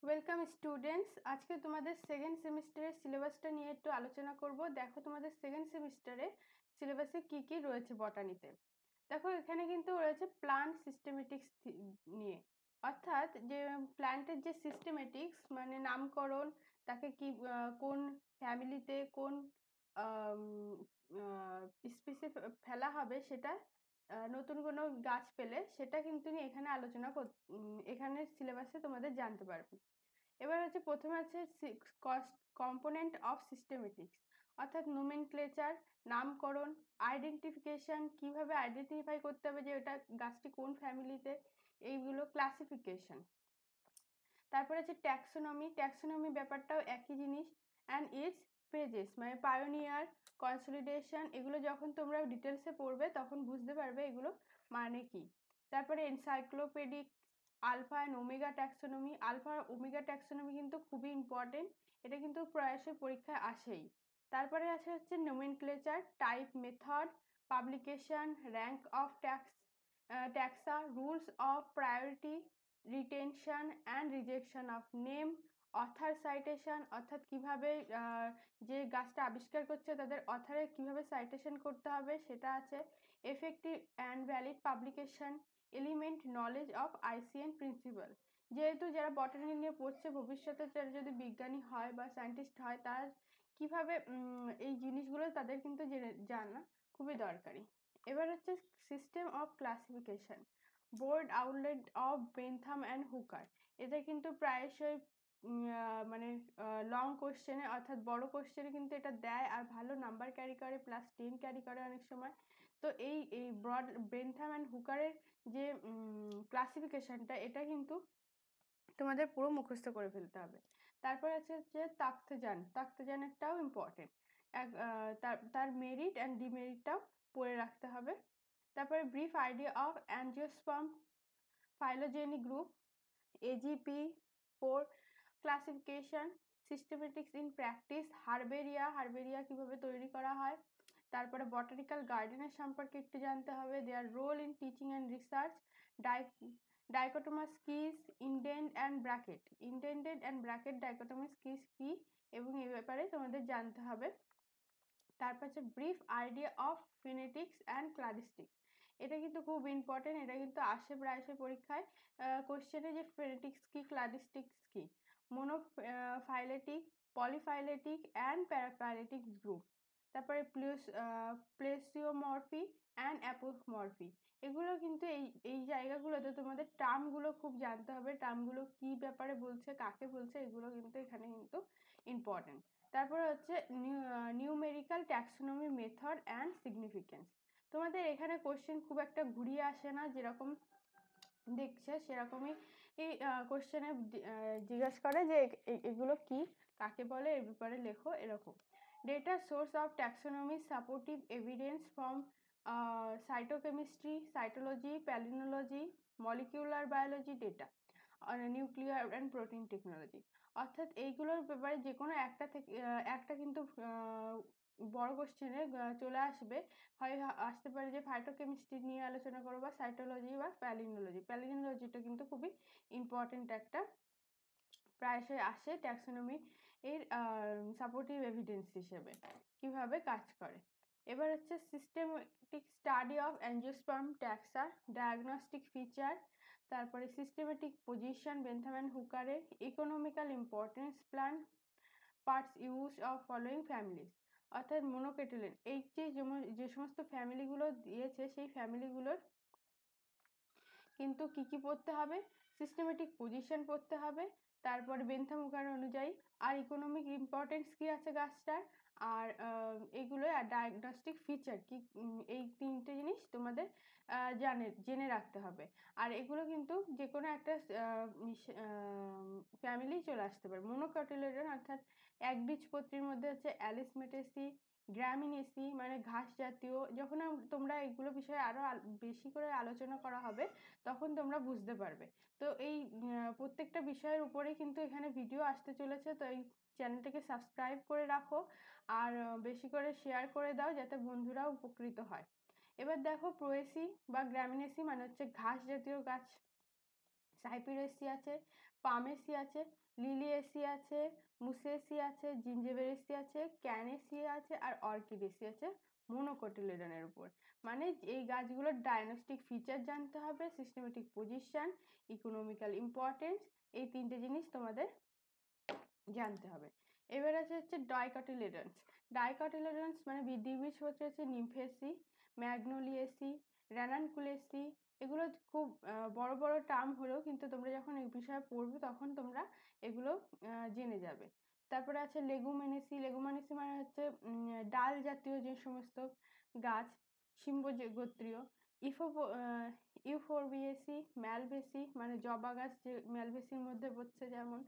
Welcome students. আজকে তোমাদের second সেমিস্টারের সিলেবাসটা নিয়ে একটু আলোচনা করব। দেখো তোমাদের সেকেন্ড সেমিস্টারে সিলেবাসে কি কি রয়েছে বটানিতে। দেখো এখানে কিন্তু রয়েছে প্লান্ট সিস্টেমেটিক্স নিয়ে, অর্থাৎ যে প্ল্যান্টের যে সিস্টেমেটিক্স মানে নামকরণ, তাকে কি কোন ফ্যামিলিতে কোন স্পিসে ফেলা হবে, সেটা নতুন কোনো গাছ পেলে সেটা কিন্তু নিয়ে এখানে আলোচনা এখানে সিলেবাসে তোমাদের জানতে পারবে। এবার হচ্ছে প্রথমে আছে কম্পোনেন্ট অফ সিস্টেমেটিক্স, অর্থাৎ নোমেনক্লেচার, নামকরণ, আইডেন্টিফিকেশন, কিভাবে আইডেন্টিফাই করতে হবে যে এটা গাছটি কোন ফ্যামিলিতে, এইগুলো ক্লাসিফিকেশন। তারপরে আছে ট্যাক্সোনমি। ট্যাক্সোনমি ব্যাপারটাও একই জিনিস। অ্যান্ড ইটস ফেজেস মানে পায়োনিয়ার, কনসলিডেশন, এগুলো যখন তোমরা ডিটেলসে পড়বে তখন বুঝতে পারবে এগুলো মানে কি। তারপরে encyclopedic, alpha and omega taxonomy. Alpha omega taxonomy কিন্তু খুবই ইম্পর্টেন্ট, এটা কিন্তু প্রায়শই পরীক্ষায় আসেই। তারপরে আছে হচ্ছে nomenclature, type, method, publication, rank of ট্যাক্সা, rules of priority, retention and rejection of name, other citation, অর্থাৎ কিভাবে যে গাছটা আবিষ্কার করছে তাদের অথারে কিভাবে সাইটেশন করতে হবে সেটা আছে। Effective and valid publication, element knowledge of ICN principal. যেহেতু যারা বটানি নিয়ে পড়ছে ভবিষ্যতে তারা যদি বিজ্ঞানী হয় বা সায়েন্টিস্ট হয়, তারা কিভাবে এই জিনিসগুলো তাদের কিন্তু জানা খুবই দরকারি। এবার হচ্ছে system of classification, board outlet of Bentham and হুকার। এটা কিন্তু প্রায়শই মানে লং কোশ্চেনে অর্থাৎ বড় কোশ্চেনে কিন্তু এটা দেয়, আর ভালো নাম্বার ক্যারি করে, প্লাস 10 ক্যারি করে অনেক সময়। তো এই ব্রড বেনথাম অ্যান্ড হুকারের যে ক্লাসিফিকেশনটা, এটা কিন্তু তোমাদের পুরো মুখস্থ করে ফেলতে হবে। তারপর আছে যে তাক্তজানেরটাও ইম্পর্টেন্ট, তার মেরিট অ্যান্ড ডিমেরিটটাও পড়ে রাখতে হবে। তারপরে brief idea of angiosperm phylogenetic group, AGP, 4 classification, systematics in practice, হারবেরিয়া কিভাবে তৈরি করা হয়। তারপরে বটানিক্যাল গার্ডেনের সম্পর্কে একটু জানতে হবে, their role in teaching and research, dichotomous keys, intended and bracket dichotomous keys কি, এবং এই ব্যাপারে তোমাদের জানতে হবে। তারপর হচ্ছে brief idea of phenetics and cladistics. এটা কিন্তু খুব ইম্পর্টেন্ট, এটা কিন্তু আসে প্রায়শই পরীক্ষায় কোশ্চেনে, যে ফিনেটিক্স কি, ক্লাডিস্টিক্স কি, মোনোফাইলেটিক, পলিফাইলেটিক অ্যান্ড প্যারাফাইলেটিক গ্রুপ। তারপরে প্লেসিওমরফি অ্যান্ড অ্যাপোমরফি। এগুলো কিন্তু এই জায়গাগুলোতে তোমাদের টার্মগুলো খুব জানতে হবে, টার্মগুলো কি ব্যাপারে বলছে, কাকে বলছে, এগুলো কিন্তু এখানে কিন্তু ইম্পর্টেন্ট। তারপরে হচ্ছে numerical taxonomy, method and significance. তোমাদের এখানে কোশ্চেন খুব একটা ঘুরিয়ে আসে না, যেরকম দেখছে সেরকমই এই কোশ্চেনে জিজ্ঞাসা করে যে এগুলো কি, কাকে বলে, এর ব্যাপারে লেখো, এরকম। Data source of taxonomy, supportive evidence from cytochemistry, cytology, palynology, molecular biology data, nuclear and protein technology. অর্থাৎ এইগুলোর ব্যাপারে যে কোনো একটা থেকে একটা কিন্তু বড় কোশ্চেনে চলে আসবে, হয় আসতে পারে যে ফাইটোকেমিস্ট্রি নিয়ে আলোচনা করো, বা সাইটোলজি বা প্যালিনোলজিটা কিন্তু খুবই ইম্পর্টেন্ট একটা, প্রায়শই আসে ট্যাক্সোনমি এর সাপোর্টিভ এভিডেন্স হিসেবে কিভাবে কাজ করে। এবার হচ্ছে systematic study of angiosperm taxa, diagnostic feature, তারপরে সিস্টেমেটিক পজিশন বেনথাম অ্যান্ড হুকারের, economical importance, plan parts use of following families. অর্থাৎ মোনোকেটিলেন, এই যে সমস্ত ফ্যামিলিগুলো দিয়েছে সেই ফ্যামিলিগুলোর কিন্তু কি কি পড়তে হবে, সিস্টেমেটিক পজিশন পড়তে হবে, তারপরে বেনথাম হুকার অনুযায়ী, আর ইকোনমিক ইম্পর্টেন্স কি আছে গাছটার, আর এইগুলো আর ডায়াগনস্টিক ফিচার কি, এই তিনটে জিনিস তোমাদের জেনে রাখতে হবে। আর এগুলো কিন্তু যে কোনো একটা ফ্যামিলি চলে আসতে পারে। মোনোকটিলেডন অর্থাৎ একবীজপত্রীর মধ্যে হচ্ছে অ্যালিসমেটেসি, গ্রামিনেসি মানে ঘাস জাতীয়। যখন তোমরা এগুলো বিষয়ে আরো বেশি করে আলোচনা করা হবে তখন তোমরা বুঝতে পারবে। তো এই প্রত্যেকটা বিষয়ের উপরে কিন্তু এখানে ভিডিও আসতে চলেছে, তো এই চ্যানেলটাকে সাবস্ক্রাইব করে রাখো, আর বেশি করে শেয়ার করে দাও যাতে বন্ধুরাও উপকৃত হয়। এবার দেখো প্রোয়েসি বা গ্রামিনেসি মানে হচ্ছে ঘাস জাতীয় গাছ, সাইপিরেসি আছে, পামেসি আছে, লিলিয়েসি আছে, মুসেসি আছে, জিঞ্জিবেরেসি আছে, ক্যানেসি আছে আর অর্কিডেসি আছে মোনোকটিলেডনের উপর। মানে এই গাছগুলোর ডায়াগনস্টিক ফিচার জানতে হবে, সিস্টেমেটিক পজিশন, ইকোনমিক্যাল ইম্পর্টেন্স, এই 3টে জিনিস তোমাদের জানতে হবে। এবার হচ্ছে ডাইকটিলেডন্স। ডাইকটিলেডন্স মানে দ্বিবীজপত্রী হচ্ছে নিমফেসি, ম্যাগনোলিয়েসি, র্যানানকুলেসি। এগুলো খুব বড় বড় টার্ম হলেও কিন্তু তোমরা যখন এই বিষয়ে পড়বে তখন তোমরা এগুলো জেনে যাবে। তারপরে আছে লেগুমিনেসি। লেগুমিনেসি মানে হচ্ছে ডাল জাতীয় যে সমস্ত গাছ, শিম্ব গোত্রীয়। ইউফোরবিয়েসি, ম্যালভেসি মানে জবা গাছ যে ম্যালভেসির মধ্যে পড়ছে, যেমন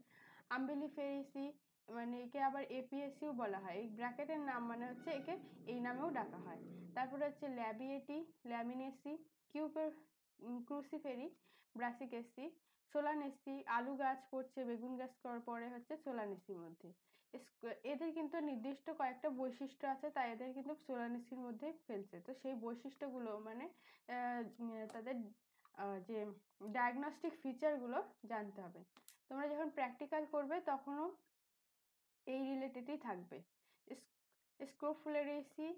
আম্বিলিফেরেসি, মানে একে আবার এপিএসিও বলা হয়, এই ব্র্যাকেটের নাম মানে হচ্ছে একে এই নামেও ডাকা হয়। তারপরে হচ্ছে ল্যাবিয়েটি, ল্যামিনেসি, ক্রুসিফেরি, ব্রাসিকেসি, সোলানেসি। আলু গাছ পড়ছে, বেগুন গাছ পরে হচ্ছে সোলানেসির মধ্যে। এদের কিন্তু নির্দিষ্ট কয়েকটা বৈশিষ্ট্য আছে, তাই এদের কিন্তু সোলানেসির মধ্যে ফেলছে। তো সেই বৈশিষ্ট্যগুলো মানে তাদের যে ডায়াগনস্টিক ফিচারগুলো জানতে হবে। তোমরা যখন প্র্যাকটিক্যাল করবে তখনও এই রিলেটেডই থাকবে। স্ক্রোফুলারেসি,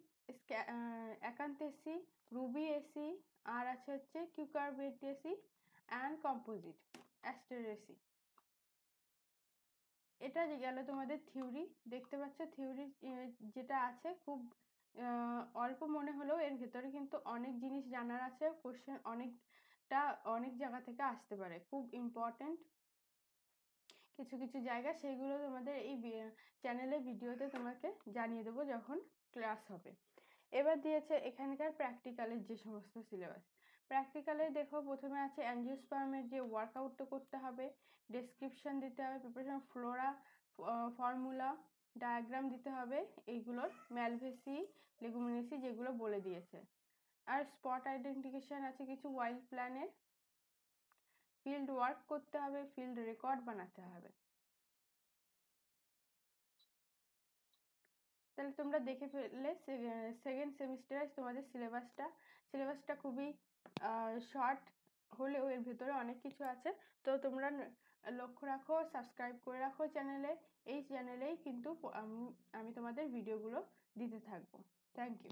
অ্যাকান্থেসি, রুবিয়েসি, আর আছে হচ্ছে কিউকারবেটেসি অ্যান্ড কম্পোজিট অ্যাস্টেরেসি। এটা গেল তোমাদের থিওরি। দেখতে পাচ্ছ থিওরি যেটা আছে খুব অল্প মনে হলেও এর ভেতরে কিন্তু অনেক জিনিস জানার আছে। কোশ্চেন অনেক জায়গা থেকে আসতে পারে, খুব ইম্পর্টেন্ট কিছু কিছু জায়গা, সেইগুলো তোমাদের এই চ্যানেলে ভিডিওতে তোমাকে জানিয়ে দেবো যখন ক্লাস হবে। এবার দিয়েছে এখানকার প্র্যাকটিক্যালের যে সমস্ত সিলেবাস। প্র্যাকটিক্যালে দেখো প্রথমে আছে অ্যাঞ্জিওস্পার্মের যে ওয়ার্কআউটটা করতে হবে, ডেসক্রিপশন দিতে হবে, প্রিপারেশন, ফ্লোরা, ফর্মুলা, ডায়াগ্রাম দিতে হবে এইগুলোর, ম্যালভেসি, লেগুমিনেসি যেগুলো বলে দিয়েছে। আর স্পট আইডেন্টিফিকেশন আছে কিছু ওয়াইল্ড প্ল্যানের, ফিল্ড ওয়ার্ক করতে হবে, ফিল্ড রেকর্ড বানাতে হবে। তাহলে তোমরা দেখে ফেললে সেকেন্ড সেমিস্টারে তোমাদের সিলেবাসটা খুবই শর্ট হলেও এর ভেতরে অনেক কিছু আছে। তো তোমরা লক্ষ্য রাখো, সাবস্ক্রাইব করে রাখো চ্যানেলে। এই চ্যানেলেই কিন্তু আমি তোমাদের ভিডিওগুলো দিতে থাকবো। Thank you.